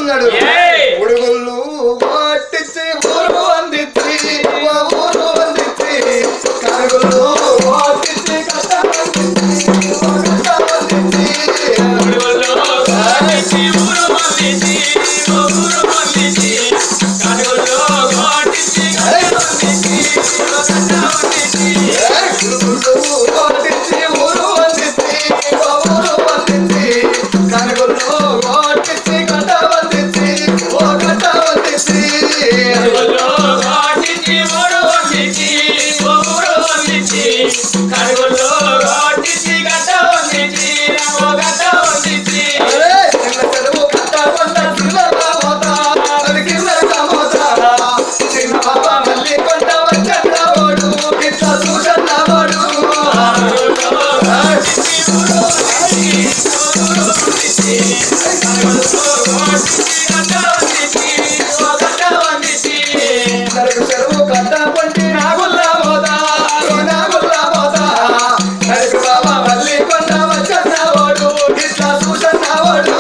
ఉన్నాడు ఉడుగుళ్ళు వాటిచ్చి ఊరు అందించి ఊరు అందించి కరుగుళ్ళు వాటిచ్చి కట్ట అందించి కట్ట అందించి ఉడుగుళ్ళు వాటిచ్చి ఊరు అందించి ఊరు అందించి కరుగుళ్ళు వాటిచ్చి కట్ట అందించి కట్ట అందించి ఉడుగుళ్ళు వాటిచ్చి ఊరు అందించి ఊరు అందించి కరుగుళ్ళు వాటిచ్చి కట్ట అందించి ఓ కట్ట అందించి కరుగుళ్ళు వాటిచ్చి ఊరు అందించి ఊరు అందించి కరుగుళ్ళు వాటిచ్చి కట్ట అందించి ఓ కట్ట అందించి చెరువు కట్ట అందించి అది కింద కమోతా చిన్న బాబా మళ్ళీ కొంట వచ్చన్న వాడు ఇట్లా చూసన్న వాడు చెరువు కట్ట పంటి నాగుల్లా పోతా నాగుల్లా పోతా నడుకు బాబా మళ్ళీ కొంట వచ్చన్న వాడు ఇట్లా చూసన్న వాడు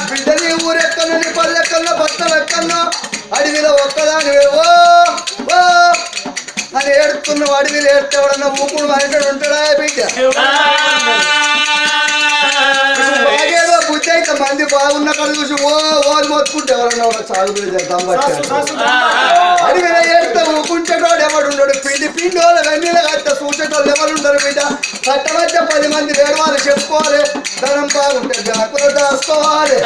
బిడ్డని ఊరెక్కలని పల్లెక్కల్లో భక్తలెక్కల్లో అడవిలో ఒక్కదానివేవో అని ఏడుతున్న అడవిలో ఏడ్చేవాడన్న ఊపుడు మనకడు ఉంటాడా బిడ్డ బాగేదో బుద్ధి అయితే మంది బాగున్న కడ చూసి ఓది మొత్తుకుంటే ఎవరన్నా సాగుబడి చేద్దాం అడవిలో ఏడితే ఊకుంటేటోడు ఎవడుండడు పిండి పిండి వాళ్ళు వెన్నీళ్ళు కట్ట చూసేటోళ్ళు ఎవరుంటారు బిడ్డ కట్ట మధ్య 10 మంది వేడవాళ్ళు చెప్పుకోవాలి ధనం బాగుంటే బ్యాంకులో దాచుకోవాలి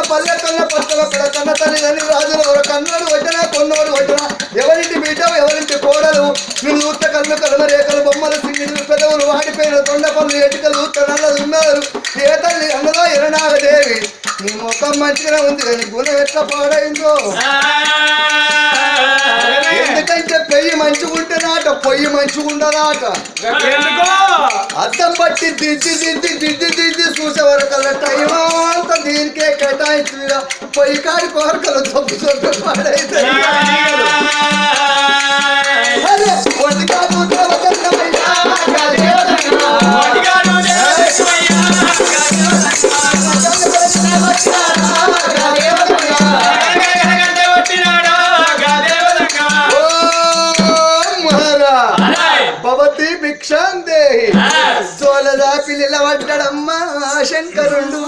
పల్లెకన్న పక్కన కన్న తల్లిదండ్రి రాజులు ఎవరు కన్నోడు వచ్చినా కొన్నోడు వచ్చినా ఎవరింటి బిడ్డ ఎవరింటి కోడలు నువ్వు నూత కళ్ళు కలమ రేఖలు బొమ్మలు సింగిలు పెదవులు వాడిపోయిన తొండ పనులు ఎటుకలు నల్లది ఉన్నారు ఏ తల్లి అన్నదో ఎరనాగదేవి నీ ముఖం మంచిగానే ఉంది కానీ గుణం ఎట్లా పాడైందో ఎందుకంటే పెయ్యి మంచిగుంటే నాట పొయ్యి మంచిగుండదాట అద్దం పట్టి దిద్ది చూసే వరకల్లా టైం అంతా దీనికే కేటాయించి పొయ్యి కాడి కోరకలు తప్పు చొప్పు పాడైతే భవతి భిక్షాందేహి సోలదా పిల్లల పడ్డడమ్మా శంకరుండు